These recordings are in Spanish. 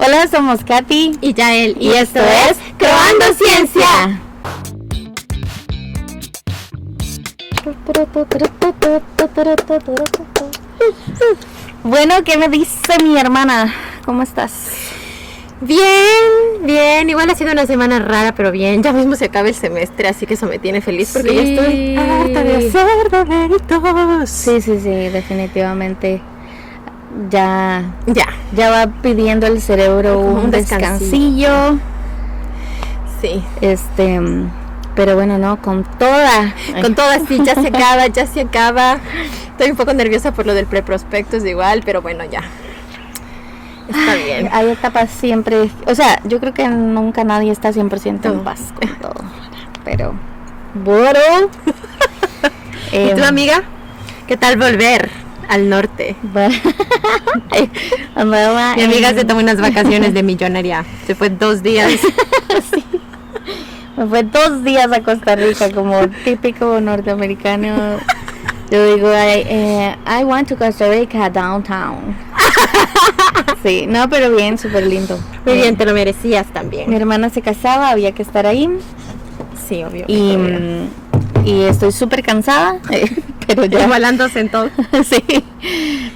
Hola, somos Katy y Yael y esto es Croando Ciencia. Bueno, ¿qué me dice mi hermana? ¿Cómo estás? Bien, igual ha sido una semana rara, pero bien, ya mismo se acaba el semestre, así que eso me tiene feliz porque ya estoy harta de hacer deberes. Sí, definitivamente. Ya va pidiendo el cerebro un descansillo. Sí. Pero bueno, no, con toda sí, ya se acaba. Estoy un poco nerviosa por lo del preprospectos igual, pero bueno, ya. Está bien. Hay etapas siempre, o sea, yo creo que nunca nadie está 100% en paz con todo. Pero bueno. ¿Y tu amiga? ¿Qué tal volver al norte? Mi amiga se tomó unas vacaciones de millonaria. Se fue 2 días. Sí. Me fue 2 días a Costa Rica, como típico norteamericano. Yo digo, I want to Costa Rica downtown. Sí, no, pero bien, súper lindo. Muy bien, te lo merecías también. Mi hermana se casaba, había que estar ahí. Sí, obvio. Y estoy súper cansada, pero ya. Igualándose en todo. Sí,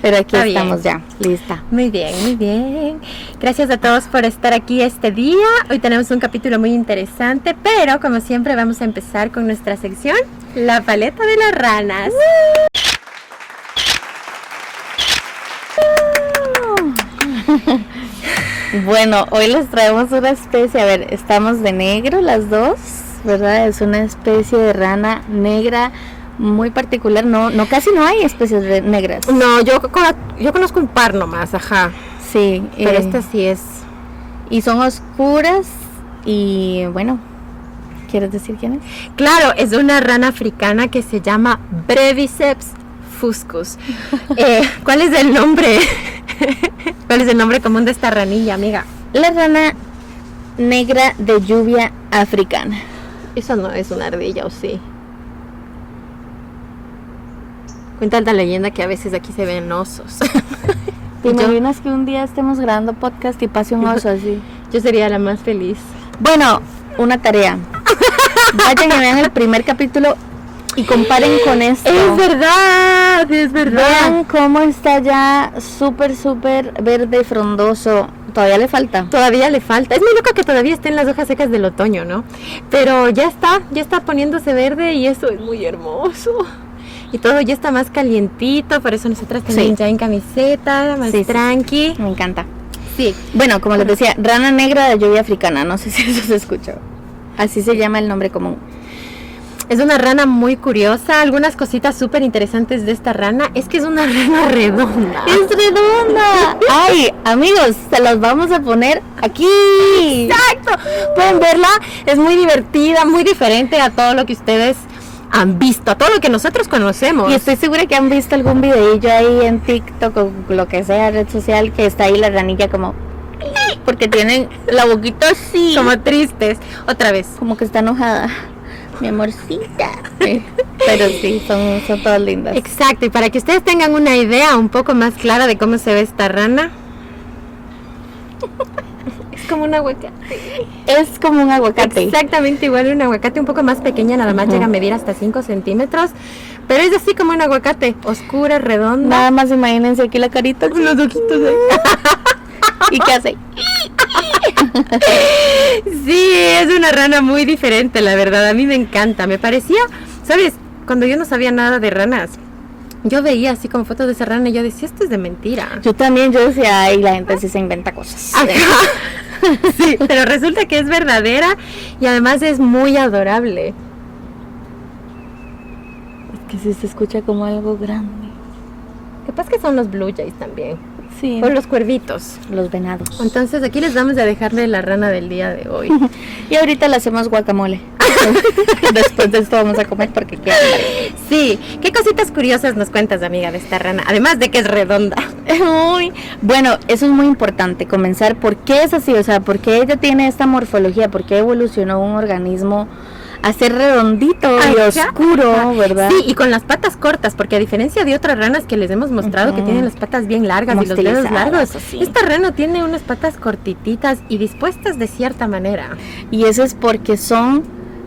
pero aquí Está estamos bien. ya, lista. Muy bien. Gracias a todos por estar aquí este día. Hoy tenemos un capítulo muy interesante, pero como siempre vamos a empezar con nuestra sección, la paleta de las ranas. Bueno, hoy les traemos una especie, a ver, estamos de negro las dos, ¿verdad? Es una especie de rana negra muy particular, no casi no hay especies negras. No, yo conozco un par nomás, ajá. Sí. Pero esta sí es. Y son oscuras y bueno, ¿quieres decir quién es? Claro, es una rana africana que se llama Breviceps fuscus. ¿Cuál es el nombre? ¿Cuál es el nombre común de esta ranilla, amiga? La rana negra de lluvia africana. Eso no es una ardilla, ¿o sí? Cuenta la leyenda que a veces aquí se ven osos. ¿Te imaginas que un día estemos grabando podcast y pase un oso así? Yo sería la más feliz. Bueno, una tarea. Vayan y vean el primer capítulo y comparen con esto. Es verdad. Vean cómo está ya súper verde, frondoso. Todavía le falta. Es muy loco que todavía estén las hojas secas del otoño, ¿no? Pero ya está poniéndose verde y eso es muy hermoso. Y todo ya está más calientito, por eso nosotras también ya en camiseta, más tranqui. Me encanta. Sí. Bueno, como les decía, rana negra de lluvia africana, no sé si eso se escuchó. Así se llama el nombre común. Es una rana muy curiosa. Algunas cositas súper interesantes de esta rana es que es una rana redonda. ¡Es redonda! ¡Ay, amigos! Se las vamos a poner aquí. ¡Exacto! Pueden verla. Es muy divertida, muy diferente a todo lo que ustedes han visto, a todo lo que nosotros conocemos. Y estoy segura que han visto algún videillo ahí en TikTok o lo que sea, red social, que está ahí la ranilla como... Porque tienen la boquita así. Como tristes. Otra vez. Como que está enojada. Mi amorcita. Pero sí, son todas lindas. Exacto, y para que ustedes tengan una idea un poco más clara de cómo se ve esta rana. Es como un aguacate. Es como un aguacate. Exactamente igual a un aguacate, un poco más pequeña, nada más llega a medir hasta 5 centímetros. Pero es así como un aguacate, oscura, redonda. Nada más imagínense aquí la carita. Con los ojitos ahí. ¿Y qué hace? Sí, es una rana muy diferente, la verdad. A mí me encanta. Me parecía, ¿sabes? Cuando yo no sabía nada de ranas, yo veía así como fotos de esa rana y yo decía, esto es de mentira. Yo también, yo decía, ay, la gente sí se inventa cosas. Sí, pero resulta que es verdadera y además es muy adorable. Es que sí se escucha como algo grande. Capaz que son los blue jays también. Sí. O los cuervitos. Los venados. Entonces aquí les vamos a dejarle la rana del día de hoy. Y ahorita le hacemos guacamole. Después de esto vamos a comer porque queda hambre. Sí. ¿Qué cositas curiosas nos cuentas, amiga, de esta rana? Además de que es redonda. Bueno, eso es muy importante. Comenzar por qué es así. O sea, por qué ella tiene esta morfología. Por qué evolucionó un organismo a ser redondito y Ajá. oscuro, ¿verdad? Sí, y con las patas cortas, porque a diferencia de otras ranas que les hemos mostrado que tienen las patas bien largas Como y los dedos estilizadas, largos, así. esta rana tiene unas patas cortititas y dispuestas de cierta manera. Y eso es porque son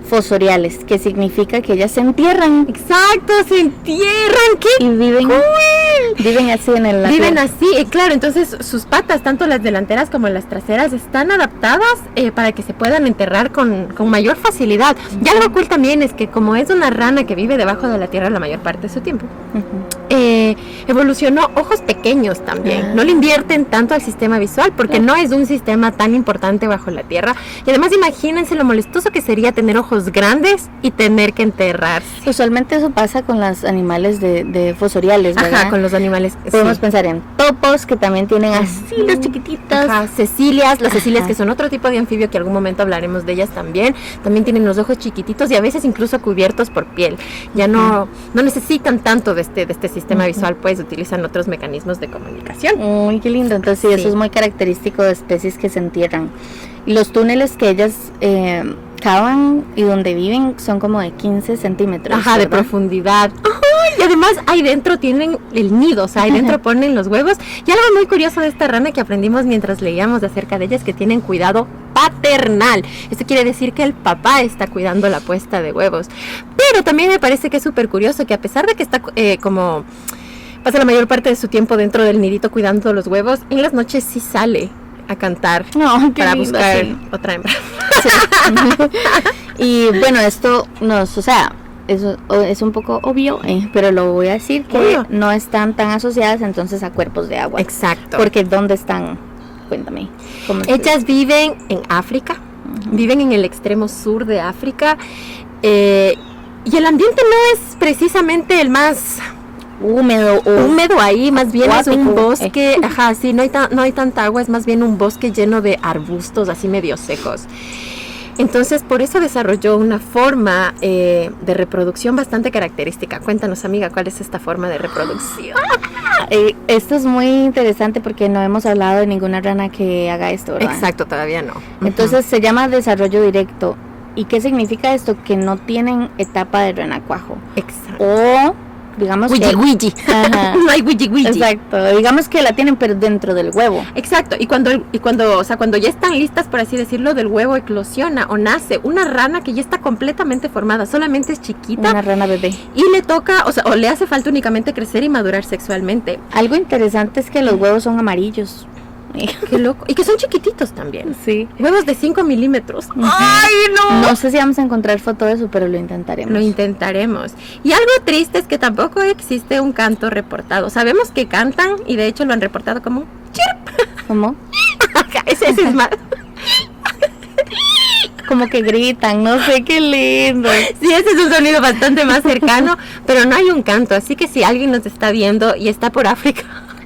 fosoriales, que significa que ellas se entierran Exacto, se entierran, ¿qué? y viven así en el Viven así, claro, entonces sus patas, tanto las delanteras como las traseras, están adaptadas para que se puedan enterrar con mayor facilidad. Y algo cool también es que como es una rana que vive debajo de la tierra la mayor parte de su tiempo, evolucionó ojos pequeños también. No le invierten tanto al sistema visual porque no es un sistema tan importante bajo la tierra. Y además imagínense lo molestoso que sería tener ojos grandes y tener que enterrarse. Usualmente eso pasa con los animales de fosoriales, ¿verdad? Ajá, con los animales. Podemos sí. pensar en topos que también tienen así las chiquititas. Ajá, cecilias, las cecilias Ajá. que son otro tipo de anfibio que algún momento hablaremos de ellas también tienen los ojos chiquititos y a veces incluso cubiertos por piel. Ya no necesitan tanto de este sistema visual, pues utilizan otros mecanismos de comunicación. Uy, qué lindo. Entonces sí, Sí. eso es muy característico de especies que se entierran. Y los túneles que ellas cavan y donde viven son como de 15 centímetros. Ajá, de ¿verdad? profundidad. Ay, y además ahí dentro tienen el nido, o sea, ahí dentro ponen los huevos. Y algo muy curioso de esta rana que aprendimos mientras leíamos acerca de ella es que tienen cuidado paternal. Esto quiere decir que el papá está cuidando la puesta de huevos. Pero también me parece que es súper curioso que a pesar de que está como pasa la mayor parte de su tiempo dentro del nidito cuidando los huevos, en las noches sí sale a cantar No, qué para lindo, buscar sí. otra hembra. Sí. Y bueno, esto o sea, eso es un poco obvio, pero lo voy a decir que Obvio. no están tan asociadas entonces a cuerpos de agua. Exacto. Porque ¿dónde están? Cuéntame. ¿Cómo es? Ellas viven en África, viven en el extremo sur de África, y el ambiente no es precisamente el más húmedo o húmedo ahí, más bien es un acuático. bosque, ajá, sí, no hay tanta agua, es más bien un bosque lleno de arbustos así medio secos. Entonces, por eso desarrolló una forma de reproducción bastante característica. Cuéntanos, amiga, ¿cuál es esta forma de reproducción? Esto es muy interesante porque no hemos hablado de ninguna rana que haga esto, ¿verdad? Exacto, todavía no. Entonces se llama desarrollo directo. ¿Y qué significa esto? Que no tienen etapa de renacuajo. Exacto. O digamos Wiji que wiji. Ajá. No hay wiji wiji. Exacto, digamos que la tienen pero dentro del huevo. Exacto, y cuando ya están listas, por así decirlo, del huevo eclosiona o nace una rana que ya está completamente formada, solamente es chiquita Una rana bebé. y le toca, o le hace falta únicamente crecer y madurar sexualmente. Algo interesante es que los huevos son amarillos. Qué loco. Y que son chiquititos también. Sí. Huevos de 5 milímetros. Ujú. ¡Ay, no! No sé si vamos a encontrar foto de eso, pero lo intentaremos. Lo intentaremos. Y algo triste es que tampoco existe un canto reportado. Sabemos que cantan y de hecho lo han reportado como un chirp. ¿Cómo? Ese es más. Como que gritan, no sé, qué lindo. Sí, ese es un sonido bastante más cercano, pero no hay un canto. Así que si alguien nos está viendo y está por África,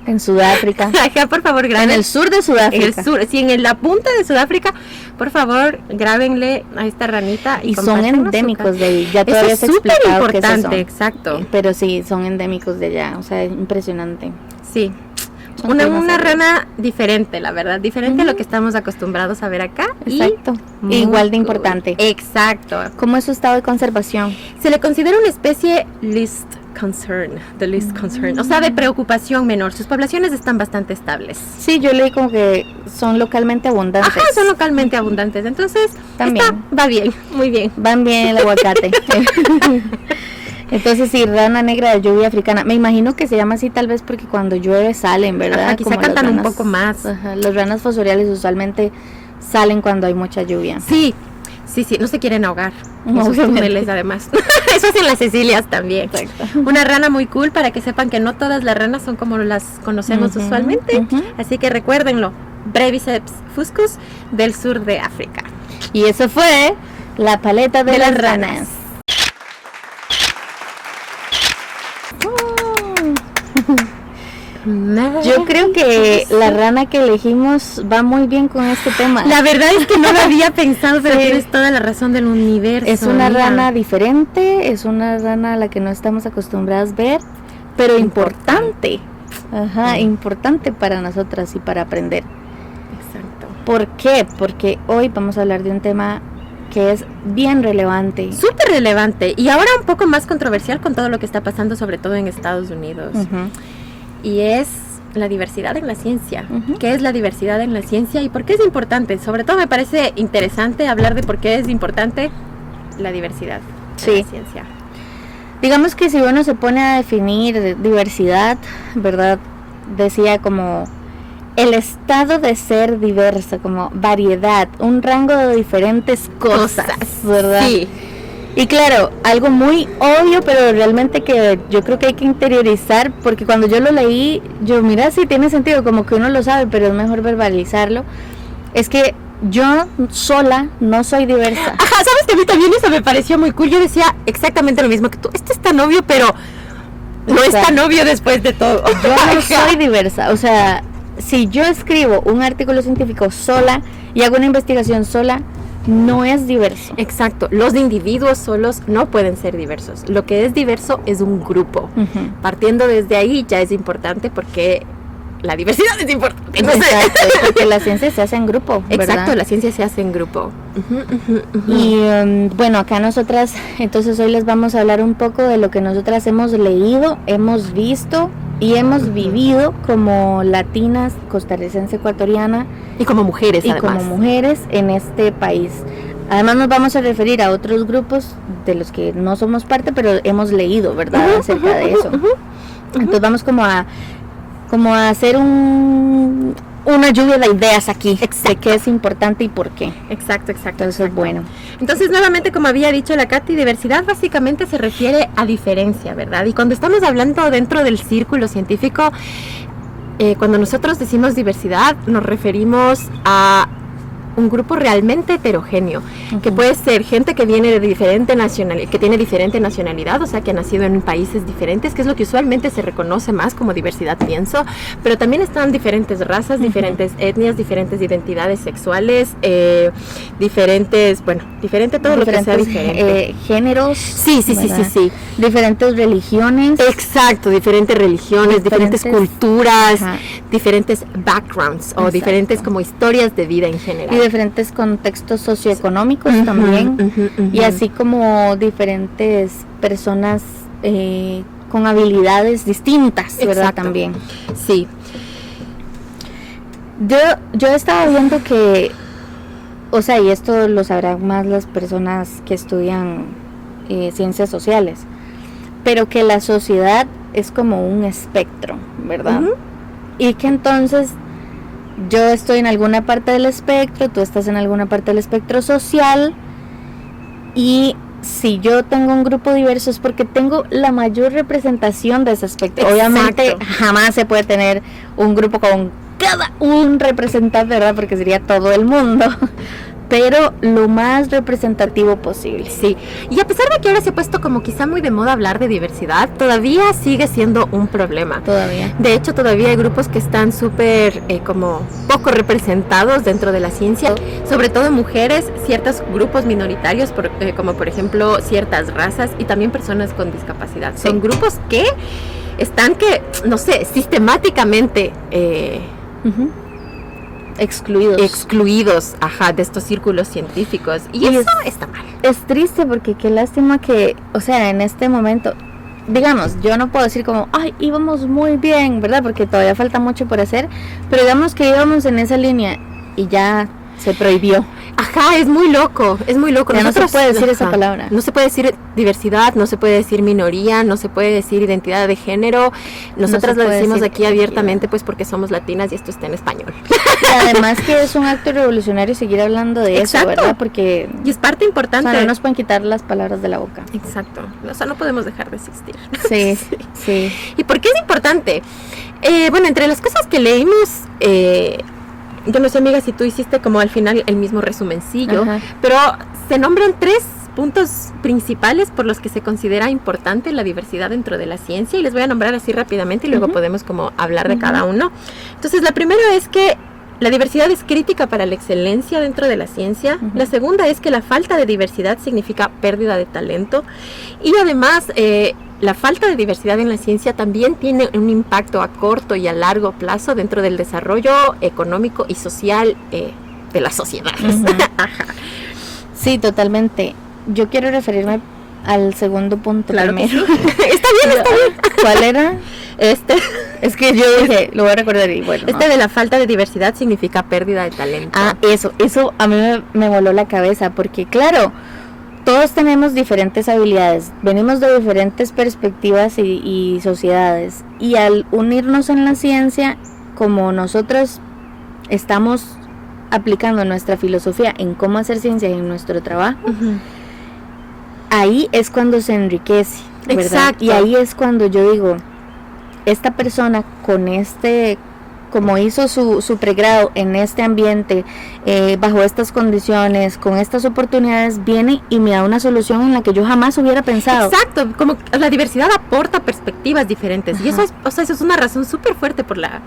En Sudáfrica. acá por favor En graben. el sur de En Sudáfrica. el sur, sí, en la punta de Sudáfrica, por favor, grábenle a esta ranita Y son compártanos su endémicos canto. de ahí. Ya Eso todavía es se súper explicado qué es eso. importante, exacto. Pero sí, son endémicos de allá. O sea, es impresionante. Sí. Son Una temas rana diferente, la verdad, diferente a lo que estamos acostumbrados a ver acá. Exacto. Y Igual de muy importante. cool. Exacto. ¿Cómo es su estado de conservación? Se le considera una especie least concern, the least concern, o sea, de preocupación menor. Sus poblaciones están bastante estables. Sí, yo leí como que son localmente abundantes. Ajá, son localmente abundantes, entonces También. va bien, muy bien. Van bien el aguacate. Entonces sí, rana negra de lluvia africana. Me imagino que se llama así tal vez porque cuando llueve salen, ¿verdad? Ajá, quizá Como las cantan un ranas- poco más. Ajá, las ranas fosoriales usualmente salen cuando hay mucha lluvia. Sí, no se quieren ahogar. No, En sus obviamente. túneles, además. Eso hacen las Cecilias también. Exacto. Una rana muy cool para que sepan que no todas las ranas son como las conocemos Ujú, usualmente. ujú. Así que recuérdenlo. Breviceps fuscus del sur de África. Y eso fue la paleta de, las ranas. Yo creo que la rana que elegimos va muy bien con este tema. La verdad es que no lo había pensado, pero Sí. tienes toda la razón del universo. Es una amiga. rana diferente, es una rana a la que no estamos acostumbradas a ver, pero importante. Ajá, importante para nosotras y para aprender. Exacto. ¿Por qué? Porque hoy vamos a hablar de un tema que es bien relevante. Súper relevante. Y ahora un poco más controversial con todo lo que está pasando, sobre todo en Estados Unidos. Y es la diversidad en la ciencia. ¿Qué es la diversidad en la ciencia y por qué es importante? Sobre todo me parece interesante hablar de por qué es importante la diversidad en la ciencia. Digamos que si uno se pone a definir diversidad, ¿verdad? Decía como el estado de ser diverso, como variedad, un rango de diferentes cosas, ¿verdad? Sí. Y claro, algo muy obvio, pero realmente que yo creo que hay que interiorizar, porque cuando yo lo leí, yo, mira, sí tiene sentido, como que uno lo sabe, pero es mejor verbalizarlo. Es que yo sola no soy diversa. Ajá, sabes que a mí también eso me pareció muy cool. Yo decía exactamente lo mismo que tú. Este es tan obvio, pero no es tan obvio después de todo. Yo no soy diversa, o sea, si yo escribo un artículo científico sola y hago una investigación sola, no es diverso. Exacto, los individuos solos no pueden ser diversos. Lo que es diverso es un grupo. Partiendo desde ahí ya es importante porque la diversidad es importante. Exacto, porque la ciencia se hace en grupo, ¿verdad? Exacto, la ciencia se hace en grupo. Y bueno, acá nosotras, entonces hoy les vamos a hablar un poco de lo que nosotras hemos leído, hemos visto y hemos vivido como latinas, costarricense, ecuatoriana y como mujeres, y además. como mujeres en este país. Además nos vamos a referir a otros grupos de los que no somos parte, pero hemos leído, ¿verdad? Acerca de eso. Entonces vamos como a hacer una lluvia de ideas aquí, de qué es importante y por qué. Exacto. Entonces, bueno. Entonces, nuevamente, como había dicho la Katy, diversidad básicamente se refiere a diferencia, ¿verdad? Y cuando estamos hablando dentro del círculo científico, cuando nosotros decimos diversidad, nos referimos a un grupo realmente heterogéneo, que puede ser gente que viene de diferente nacionalidad, que tiene diferente nacionalidad, o sea, que ha nacido en países diferentes, que es lo que usualmente se reconoce más como diversidad, pienso, pero también están diferentes razas, diferentes etnias, diferentes identidades sexuales, diferente todo lo que sea diferente. Géneros. Sí. Diferentes religiones. Exacto, diferentes religiones, diferentes culturas, diferentes backgrounds o diferentes como historias de vida en general. Y diferentes contextos socioeconómicos también. Y así como diferentes personas con habilidades distintas, ¿verdad? Exacto. También. Sí. Yo estaba viendo que, o sea, y esto lo sabrán más las personas que estudian ciencias sociales, pero que la sociedad es como un espectro, ¿verdad? Y que entonces yo estoy en alguna parte del espectro, tú estás en alguna parte del espectro social, y si yo tengo un grupo diverso es porque tengo la mayor representación de ese espectro. Exacto. Obviamente jamás se puede tener un grupo con cada un representante, ¿verdad? Porque sería todo el mundo. Pero lo más representativo posible. Sí, y a pesar de que ahora se ha puesto como quizá muy de moda hablar de diversidad, todavía sigue siendo un problema. Todavía. De hecho, todavía hay grupos que están súper como poco representados dentro de la ciencia, sobre todo mujeres, ciertos grupos minoritarios, como por ejemplo ciertas razas y también personas con discapacidad. Sí. Son grupos que están no sé, sistemáticamente... excluidos, de estos círculos científicos, y eso está mal. Es triste porque qué lástima que, o sea, en este momento, digamos, yo no puedo decir como, ay, íbamos muy bien, ¿verdad? Porque todavía falta mucho por hacer, pero digamos que íbamos en esa línea y ya se prohibió. Es muy loco. Ya no se puede decir esa palabra. No se puede decir diversidad, no se puede decir minoría, no se puede decir identidad de género. Nosotras lo decimos aquí abiertamente, pues porque somos latinas y esto está en español. Y además que es un acto revolucionario seguir hablando de eso, ¿verdad? Porque y es parte importante. O sea, no nos pueden quitar las palabras de la boca. Exacto. O sea, no podemos dejar de existir. Sí. ¿Y por qué es importante? Bueno, entre las cosas que leímos... yo no sé, amiga, si tú hiciste como al final el mismo resumencillo, pero se nombran 3 puntos principales por los que se considera importante la diversidad dentro de la ciencia, y les voy a nombrar así rápidamente y luego podemos como hablar de cada uno. Entonces, la primera es que la diversidad es crítica para la excelencia dentro de la ciencia. La segunda es que la falta de diversidad significa pérdida de talento, y además la falta de diversidad en la ciencia también tiene un impacto a corto y a largo plazo dentro del desarrollo económico y social de las sociedades. Sí, totalmente. Yo quiero referirme al segundo punto Claro que primero. sí. Está bien. ¿Cuál era? Es que Yo dije, lo voy a recordar y bueno. de la falta de diversidad significa pérdida de talento. Ah, eso a mí me voló la cabeza porque claro, todos tenemos diferentes habilidades, venimos de diferentes perspectivas y sociedades y al unirnos en la ciencia, como nosotros estamos aplicando nuestra filosofía en cómo hacer ciencia en nuestro trabajo, ahí es cuando se enriquece, ¿verdad? Exacto. Y ahí es cuando yo digo, esta persona con como hizo su pregrado en este ambiente, bajo estas condiciones, con estas oportunidades, viene y me da una solución en la que yo jamás hubiera pensado. Exacto, como la diversidad aporta perspectivas diferentes. Ajá. Y eso es una razón súper fuerte por la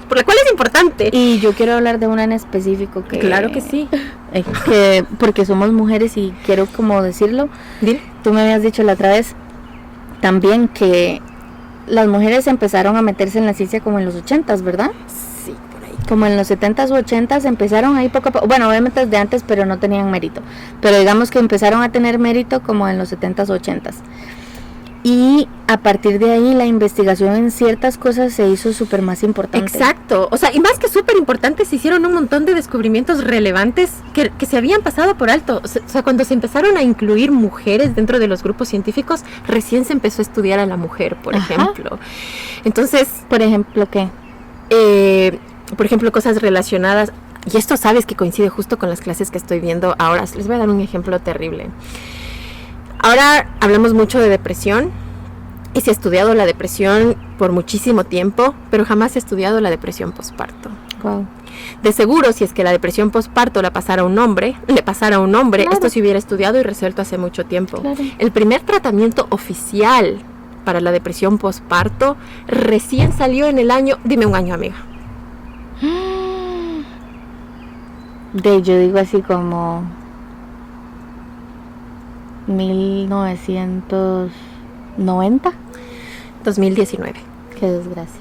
cual es importante. Y yo quiero hablar de una en específico que... Claro que sí. Porque somos mujeres y quiero como decirlo. Dile. Tú me habías dicho la otra vez también que las mujeres empezaron a meterse en la ciencia como en los 80s, ¿verdad? Sí, por ahí. Como en los 70s u 80s empezaron ahí poco a poco, bueno, obviamente desde antes, pero no tenían mérito, pero digamos que empezaron a tener mérito como en los 70s u 80s. Y a partir de ahí la investigación en ciertas cosas se hizo súper más importante. Exacto, o sea, y más que súper importante, se hicieron un montón de descubrimientos relevantes que se habían pasado por alto. O sea, cuando se empezaron a incluir mujeres dentro de los grupos científicos, recién se empezó a estudiar a la mujer, por ejemplo. Entonces, Por ejemplo, ¿qué? por ejemplo, cosas relacionadas, y esto sabes que coincide justo con las clases que estoy viendo ahora. Les voy a dar un ejemplo terrible. Ahora hablamos mucho de depresión y se ha estudiado la depresión por muchísimo tiempo, pero jamás se ha estudiado la depresión posparto. Wow. De seguro, si es que la depresión posparto le pasara a un hombre, claro, esto se hubiera estudiado y resuelto hace mucho tiempo. Claro. El primer tratamiento oficial para la depresión posparto recién salió en el año, dime un año, amiga. Yo digo así como 1990. 2019. Qué desgracia.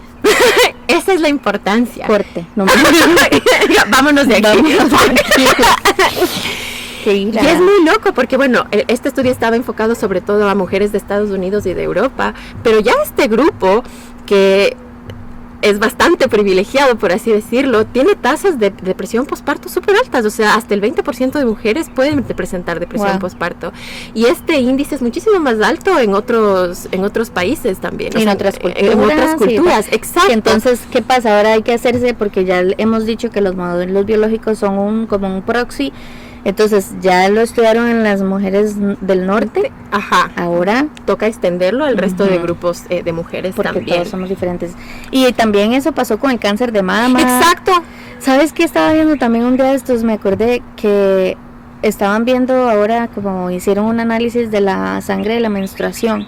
Esa es la importancia. Corte. No Vámonos de aquí. Vámonos de aquí. Qué ira. Y es muy loco porque, bueno, este estudio estaba enfocado sobre todo a mujeres de Estados Unidos y de Europa, pero ya este grupo, que es bastante privilegiado, por así decirlo, tiene tasas de depresión posparto súper altas, o sea, hasta el 20% de mujeres pueden presentar depresión Wow. posparto. Y este índice es muchísimo más alto en otros países también. En otras culturas. En otras culturas, Sí. exacto. Entonces, ¿qué pasa? Ahora hay que hacerse, porque ya hemos dicho que los modelos biológicos son como un proxy. Entonces, ya lo estudiaron en las mujeres del norte. Ajá. Ahora, Toca extenderlo al resto de Ujú. grupos de mujeres porque también. todos somos diferentes. Y también eso pasó con el cáncer de mama. Exacto. ¿Sabes qué estaba viendo también un día de estos? Me acordé que estaban viendo ahora, como hicieron un análisis de la sangre de la menstruación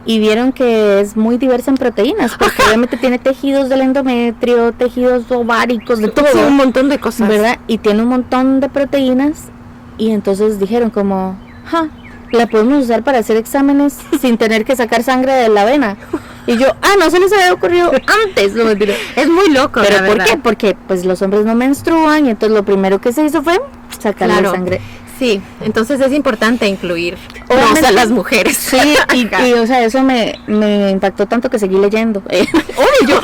y vieron que es muy diversa en proteínas, porque obviamente tiene tejidos del endometrio, tejidos ováricos, de todo, Sí, un montón de cosas. ¿verdad? Y tiene un montón de proteínas y entonces dijeron como, la podemos usar para hacer exámenes sin tener que sacar sangre de la vena. Y yo, no se les había ocurrido antes, lo mentira. Es muy loco, ¿Pero la por verdad. qué? Porque pues los hombres no menstruan y entonces lo primero que se hizo fue sacar Claro. la sangre. Sí, entonces es importante incluir Obviamente. a las mujeres. Sí, y o sea, eso me impactó tanto que seguí leyendo. yo.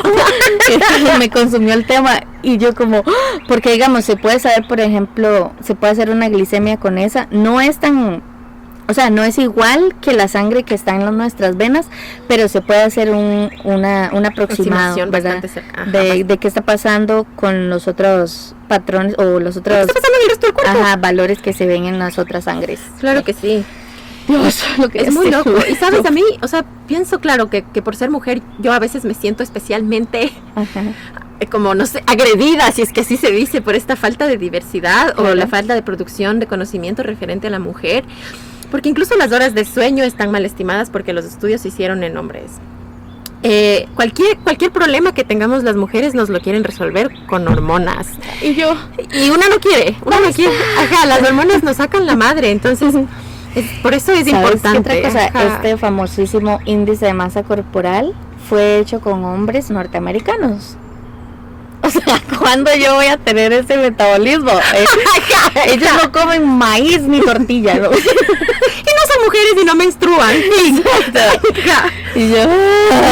Que me consumió el tema y yo como, porque digamos, se puede saber, por ejemplo, se puede hacer una glicemia con esa, no es tan, o sea, no es igual que la sangre que está en nuestras venas, pero se puede hacer un aproximado, Aproximación ¿verdad? bastante cerca. Ajá, De qué está pasando con los otros patrones o los ¿Qué otros está pasando en el resto del cuerpo? valores que se ven en las otras sangres. Claro que sí. Dios, lo que Es muy loco. Y sabes, a mí, o sea, pienso claro que por ser mujer, yo a veces me siento especialmente Ajá. como, no sé, agredida, si es que así se dice, por esta falta de diversidad o Claro. la falta de producción de conocimiento referente a la mujer. Porque incluso las horas de sueño están mal estimadas porque los estudios se hicieron en hombres. Cualquier problema que tengamos las mujeres nos lo quieren resolver con hormonas. Y yo, Y una no quiere. Ajá, las hormonas nos sacan la madre, entonces por eso es ¿sabes importante. qué otra cosa? Ajá. Este famosísimo índice de masa corporal fue hecho con hombres norteamericanos. O sea, ¿cuándo yo voy a tener ese metabolismo? Ellos no comen maíz ni tortilla, ¿no? Y no son mujeres y no menstruan. Exacto. Y yo...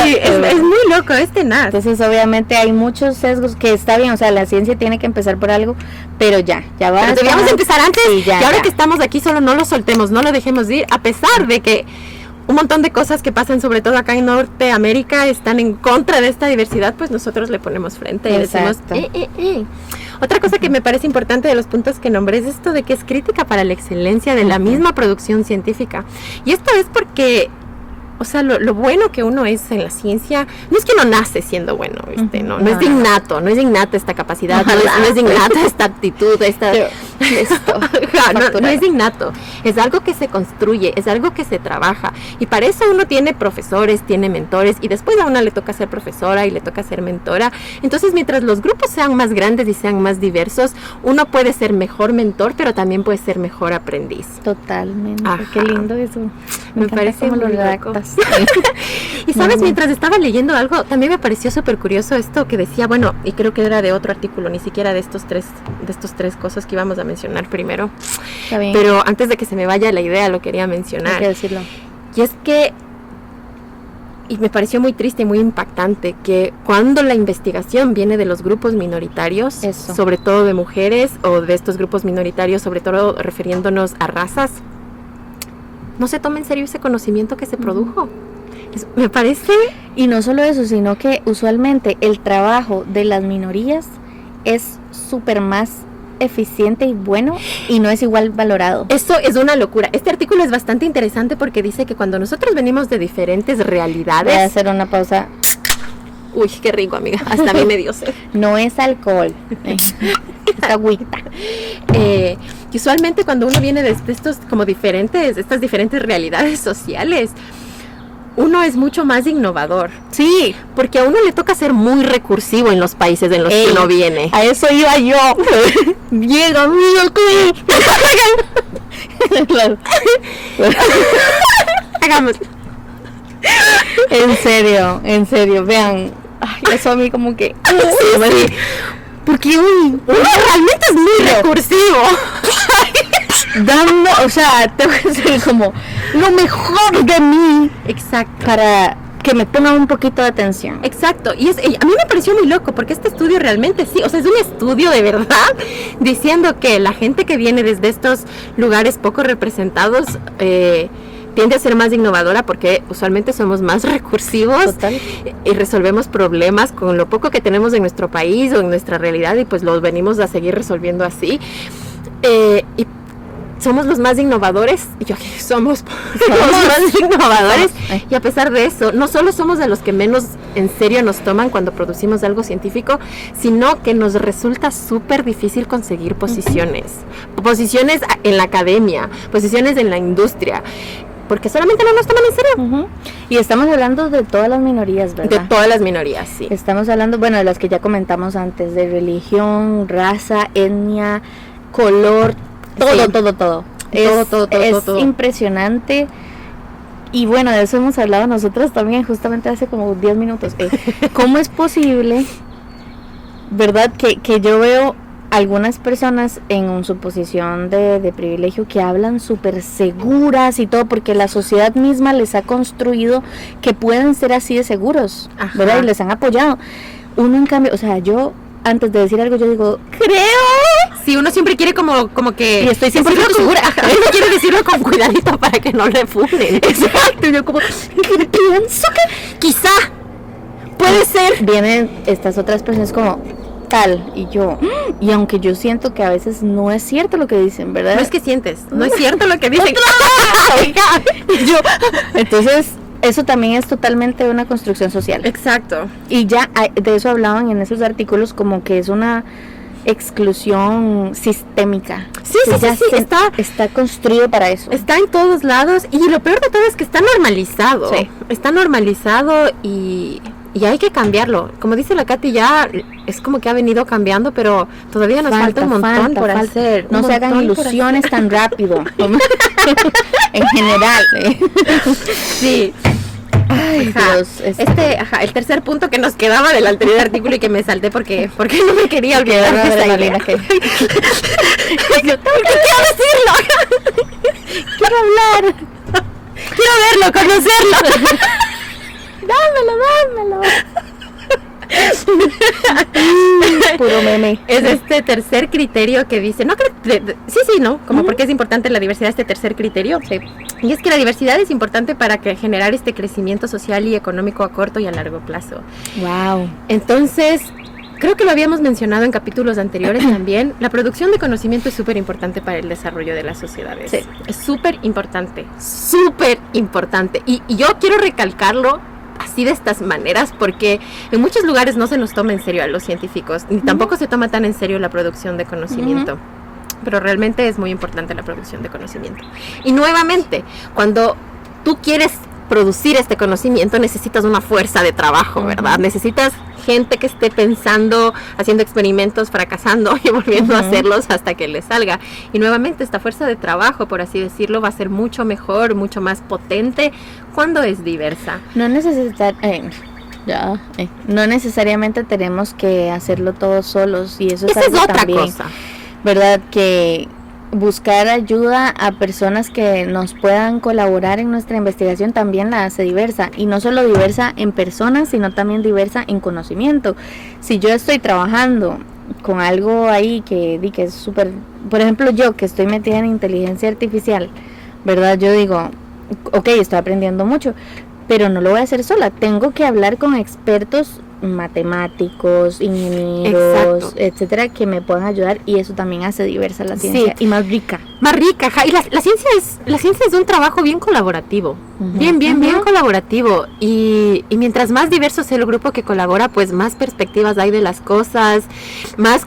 Sí, es muy loco, es tenaz. Entonces, obviamente, hay muchos sesgos que está bien, o sea, la ciencia tiene que empezar por algo, pero ya va. Pero debíamos empezar antes, sí, y ahora que estamos aquí solo no lo soltemos, no lo dejemos ir, a pesar de que un montón de cosas que pasan, sobre todo acá en Norteamérica, están en contra de esta diversidad, pues nosotros le ponemos frente y decimos, Otra cosa que me parece importante de los puntos que nombré es esto de que es crítica para la excelencia de la misma producción científica. Y esto es porque, o sea, lo bueno que uno es en la ciencia, no es que uno nace siendo bueno, ¿viste? No es de innato esta capacidad, no es de innata esta actitud, no es de innato, es algo que se construye, es algo que se trabaja, y para eso uno tiene profesores, tiene mentores, y después a una le toca ser profesora y le toca ser mentora. Entonces, mientras los grupos sean más grandes y sean más diversos, uno puede ser mejor mentor, pero también puede ser mejor aprendiz. Totalmente. Ajá. Qué lindo eso. Me parece como muy lo loco. redactas. Y sabes, mientras estaba leyendo algo, también me pareció súper curioso esto que decía, bueno, y creo que era de otro artículo, ni siquiera de estos tres cosas que íbamos a mencionar primero. Está bien. Pero antes de que se me vaya la idea, lo quería mencionar. Hay que decirlo. Y es que, y me pareció muy triste y muy impactante, que cuando la investigación viene de los grupos minoritarios, Eso. sobre todo de mujeres, o de estos grupos minoritarios, sobre todo refiriéndonos a razas, no se toma en serio ese conocimiento que se produjo. Me parece... Y no solo eso, sino que usualmente el trabajo de las minorías es súper más eficiente y bueno y no es igual valorado. Eso es una locura. Este artículo es bastante interesante porque dice que cuando nosotros venimos de diferentes realidades... Voy a hacer una pausa. Uy, qué rico, amiga. Hasta a mí me dio sed. No es alcohol. Es agüita. Y usualmente cuando uno viene de estos como estas diferentes realidades sociales, uno es mucho más innovador. Sí, porque a uno le toca ser muy recursivo en los países en los que uno viene. A eso iba yo. Llega, Hagamos. En serio, vean. Ay, eso a mí como que... Sí. Porque uno realmente es muy recursivo. Dando, o sea, tengo que ser como lo mejor de mí. Exacto. Para que me pongan un poquito de atención. Exacto. Y a mí me pareció muy loco porque este estudio realmente sí, o sea, es un estudio de verdad diciendo que la gente que viene desde estos lugares poco representados tiende a ser más innovadora porque usualmente somos más recursivos. Total. Y resolvemos problemas con lo poco que tenemos en nuestro país o en nuestra realidad y pues los venimos a seguir resolviendo así. Y somos los más innovadores, somos los más innovadores, y a pesar de eso, no solo somos de los que menos en serio nos toman cuando producimos algo científico, sino que nos resulta súper difícil conseguir posiciones en la academia, posiciones en la industria, porque solamente no nos toman en serio. Y estamos hablando de todas las minorías, ¿verdad? De todas las minorías, sí. Estamos hablando, bueno, de las que ya comentamos antes, de religión, raza, etnia, color, todo, sí. todo. Es impresionante. Y bueno, de eso hemos hablado nosotros también justamente hace como 10 minutos. ¿Cómo es posible, verdad, que yo veo algunas personas en su posición de privilegio que hablan súper seguras y todo, porque la sociedad misma les ha construido que pueden ser así de seguros, ¿verdad? Y les han apoyado. Uno en cambio, o sea, yo antes de decir algo yo digo, creo. Sí, uno siempre quiere como que... Y estoy siempre segura. Uno quiere decirlo con cuidadito para que no le funen. Exacto, yo como, pienso que quizá puede ser. Vienen estas otras personas como tal, y yo, y aunque yo siento que a veces no es cierto lo que dicen, ¿verdad? No es que sientes, no es cierto lo que dicen. Y yo, entonces... Eso también es totalmente una construcción social. Exacto. Y ya de eso hablaban en esos artículos como que es una exclusión sistémica. Sí, está construido para eso. Está en todos lados y lo peor de todo es que está normalizado. Sí. Está normalizado y hay que cambiarlo. Como dice la Katy, ya es como que ha venido cambiando, pero todavía nos falta un montón por hacer. No se hagan ilusiones tan rápido. En general. Sí. Ay, Dios, el tercer punto que nos quedaba del anterior artículo y que me salté porque no me quería olvidar de esa idea. Porque quiero decirlo. Quiero hablar. Quiero verlo, conocerlo. Dámelo. Puro meme. Es este tercer criterio que dice, no creo, ¿no? Como porque es importante la diversidad, este tercer criterio. Sí. Y es que la diversidad es importante para generar este crecimiento social y económico a corto y a largo plazo. Wow. Entonces, creo que lo habíamos mencionado en capítulos anteriores también. La producción de conocimiento es súper importante para el desarrollo de las sociedades. Sí. Es súper importante. Y yo quiero recalcarlo así de estas maneras porque en muchos lugares no se nos toma en serio a los científicos, ni tampoco se toma tan en serio la producción de conocimiento. Pero realmente es muy importante la producción de conocimiento. Y nuevamente, cuando tú quieres producir este conocimiento, necesitas una fuerza de trabajo, ¿verdad? Necesitas gente que esté pensando, haciendo experimentos, fracasando y volviendo a hacerlos hasta que les salga. Y nuevamente esta fuerza de trabajo, por así decirlo, va a ser mucho mejor, mucho más potente cuando es diversa. No necesariamente tenemos que hacerlo todos solos, y eso es Esa algo es otra también, cosa, ¿verdad? Que buscar ayuda a personas que nos puedan colaborar en nuestra investigación también la hace diversa, y no solo diversa en personas, sino también diversa en conocimiento. Si yo estoy trabajando con algo ahí que es súper, por ejemplo, yo que estoy metida en inteligencia artificial, ¿verdad? Yo digo, ok, estoy aprendiendo mucho, pero no lo voy a hacer sola, tengo que hablar con expertos matemáticos, ingenieros, etcétera, que me puedan ayudar, y eso también hace diversa la ciencia, y más rica. Y la ciencia es un trabajo bien colaborativo, bien colaborativo, y mientras más diverso sea el grupo que colabora, pues más perspectivas hay de las cosas, más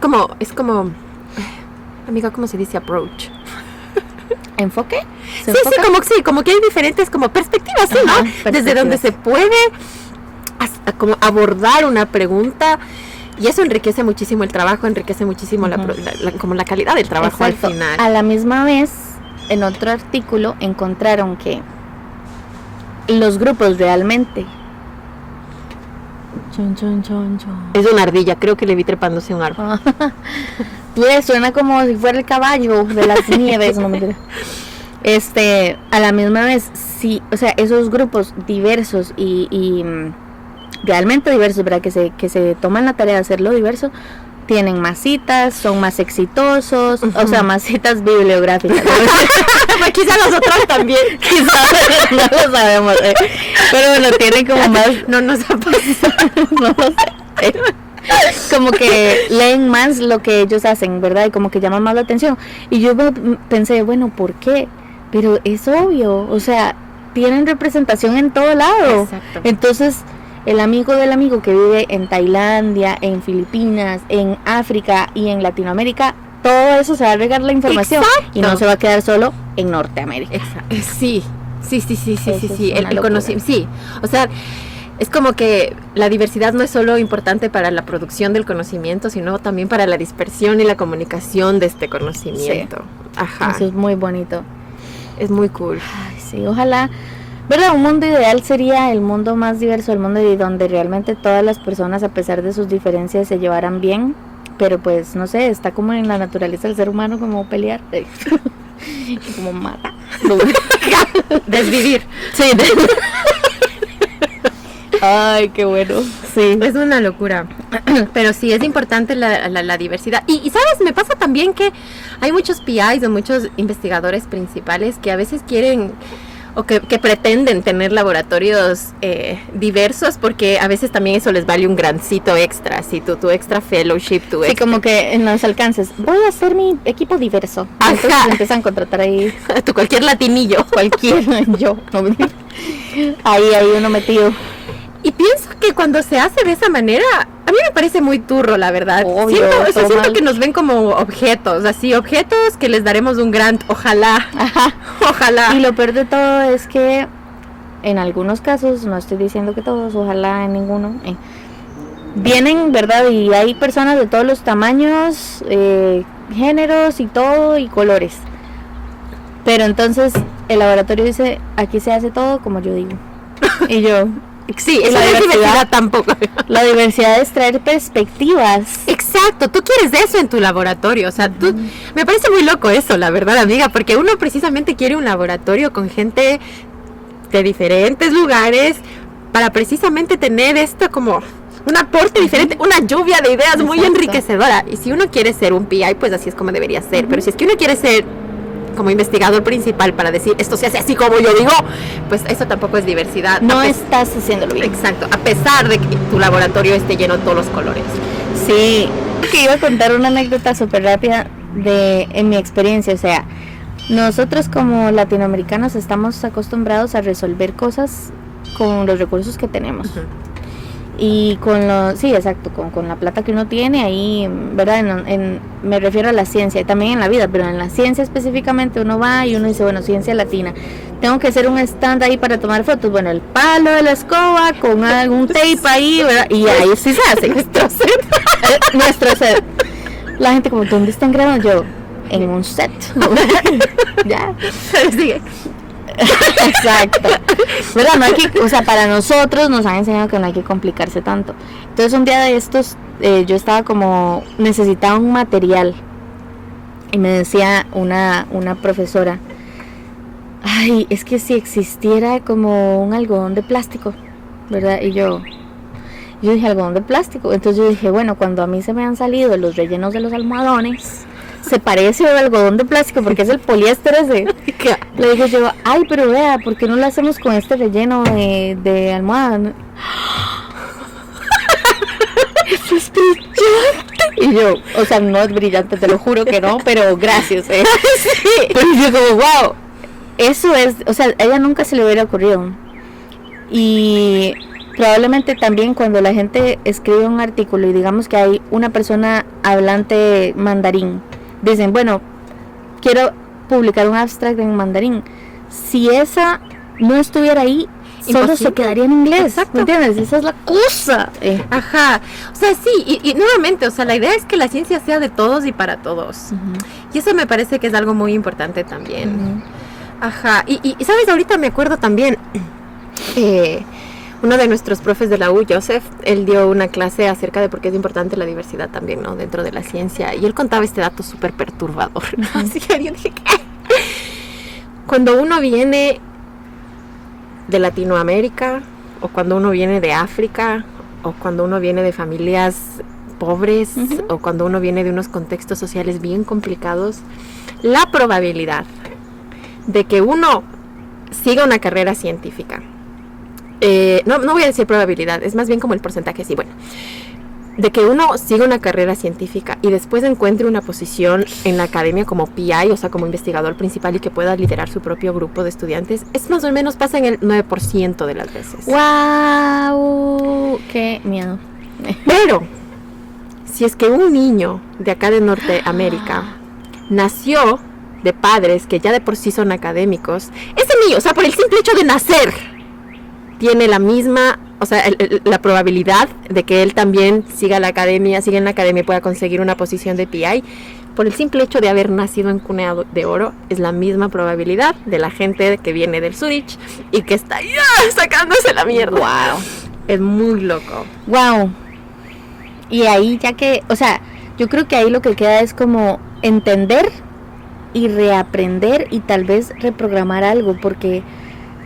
amiga, ¿cómo se dice approach? ¿Enfoque? Como que hay diferentes como perspectivas, ¿sí, no? Desde donde se puede hasta como abordar una pregunta, y eso enriquece muchísimo el trabajo, enriquece muchísimo como la calidad del trabajo. Exacto. Al final. A la misma vez, en otro artículo encontraron que los grupos realmente... Es una ardilla, creo que le vi trepándose un árbol. Pues suena como si fuera el caballo de las nieves, no me digas. A la misma vez, sí, o sea, esos grupos diversos y realmente diversos, ¿verdad? Que se toman la tarea de hacerlo diverso, tienen más citas, son más exitosos, o sea, más citas bibliográficas. Quizás nosotros también. Quizás, no lo sabemos. Pero bueno, tienen como más... No nos ha pasado. No lo sé. Como que leen más lo que ellos hacen, ¿verdad? Y como que llaman más la atención. Y yo pensé, bueno, ¿por qué? Pero es obvio, o sea, tienen representación en todo lado. Exacto. Entonces, el amigo del amigo que vive en Tailandia, en Filipinas, en África y en Latinoamérica, todo eso se va a regar la información. Exacto. Y no se va a quedar solo en Norteamérica. Exacto. Sí. El conocimiento. Sí, o sea, es como que la diversidad no es solo importante para la producción del conocimiento, sino también para la dispersión y la comunicación de este conocimiento. Sí. Ajá. Eso es muy bonito. Es muy cool. Ay, sí, ojalá, ¿verdad? Un mundo ideal sería el mundo más diverso, el mundo donde realmente todas las personas, a pesar de sus diferencias, se llevaran bien. Pero pues, no sé, está como en la naturaleza del ser humano, como pelear, como mata. Desvivir. Sí. Ay, qué bueno. Sí. Es una locura. Pero sí, es importante la diversidad. Y ¿sabes? Me pasa también que hay muchos PIs o muchos investigadores principales que a veces quieren o que pretenden tener laboratorios diversos, porque a veces también eso les vale un grancito extra, si tu extra fellowship, sí, como que en los alcances, voy a hacer mi equipo diverso. Ajá. Entonces empiezan a contratar ahí tu cualquier latinillo, yo, ahí uno metido. Y pienso que cuando se hace de esa manera, a mí me parece muy turro, la verdad. Obvio, siento que nos ven como objetos que les daremos un grant, ojalá. Ajá. Ojalá. Y lo peor de todo es que en algunos casos, no estoy diciendo que todos, ojalá en ninguno, vienen, ¿verdad? Y hay personas de todos los tamaños, géneros y todo, y colores. Pero entonces el laboratorio dice, aquí se hace todo como yo digo. Y yo, Sí, eso no es diversidad tampoco. la diversidad es traer perspectivas. Exacto, tú quieres eso en tu laboratorio, o sea, tú, me parece muy loco eso, la verdad, amiga, porque uno precisamente quiere un laboratorio con gente de diferentes lugares para precisamente tener esto como un aporte diferente, una lluvia de ideas muy enriquecedora. Y si uno quiere ser un PI, pues así es como debería ser, pero si es que uno quiere ser como investigador principal para decir esto se hace así como yo digo, pues eso tampoco es diversidad. No estás haciéndolo bien. Exacto, a pesar de que tu laboratorio esté lleno de todos los colores. Sí, que iba a contar una anécdota súper rápida en mi experiencia. O sea, nosotros como latinoamericanos estamos acostumbrados a resolver cosas con los recursos que tenemos. Y con sí, exacto, con la plata que uno tiene ahí, ¿verdad? Me refiero a la ciencia y también en la vida, pero en la ciencia específicamente uno va y uno dice, bueno, ciencia latina, tengo que hacer un stand ahí para tomar fotos, bueno, el palo de la escoba con algún tape ahí, ¿verdad? Y ahí sí se hace nuestro set. La gente como, ¿dónde están grabando? Yo, en un set. Ya, sigue. Exacto, ¿verdad? No hay que, o sea, para nosotros nos han enseñado que no hay que complicarse tanto. Entonces un día de estos yo estaba como, necesitaba un material y me decía una profesora, ay, es que si existiera como un algodón de plástico, ¿verdad? Y yo dije, algodón de plástico. Entonces yo dije, bueno, cuando a mí se me han salido los rellenos de los almohadones, se parece al algodón de plástico porque es el poliéster ese. Le dije yo, ay, pero vea, ¿por qué no lo hacemos con este relleno de almohada? Eso es brillante. Y yo, o sea, no es brillante, te lo juro que no, pero gracias. Sí. Pero yo como, wow, eso es, o sea, a ella nunca se le hubiera ocurrido. Y probablemente también cuando la gente escribe un artículo y digamos que hay una persona hablante mandarín, dicen, bueno, quiero publicar un abstract en mandarín. Si esa no estuviera ahí, solo se quedaría en inglés. Exacto. ¿Me entiendes? Esa es la cosa. Ajá. O sea, sí, y nuevamente, o sea, la idea es que la ciencia sea de todos y para todos. Y eso me parece que es algo muy importante también. Ajá. Y sabes, ahorita me acuerdo también, uno de nuestros profes de la U, Joseph, él dio una clase acerca de por qué es importante la diversidad también, ¿no? Dentro de la ciencia. Y él contaba este dato súper perturbador, ¿no? Así que yo dije, ¿qué? Cuando uno viene de Latinoamérica, o cuando uno viene de África, o cuando uno viene de familias pobres, o cuando uno viene de unos contextos sociales bien complicados, la probabilidad de que uno siga una carrera científica, no voy a decir probabilidad, es más bien como el porcentaje, sí, bueno, de que uno siga una carrera científica y después encuentre una posición en la academia como PI, o sea, como investigador principal, y que pueda liderar su propio grupo de estudiantes, es más o menos, pasa en el 9% de las veces. ¡Wow! ¡Qué miedo! Pero, si es que un niño de acá de Norteamérica nació de padres que ya de por sí son académicos, ese niño, o sea, por el simple hecho de nacer, tiene la misma, o sea, la probabilidad de que él también siga en la academia y pueda conseguir una posición de PI, por el simple hecho de haber nacido en cuna de oro, es la misma probabilidad de la gente que viene del Zurich y que está sacándose la mierda. Wow. Es muy loco. Wow. Y ahí ya que, o sea, yo creo que ahí lo que queda es como entender y reaprender y tal vez reprogramar algo, porque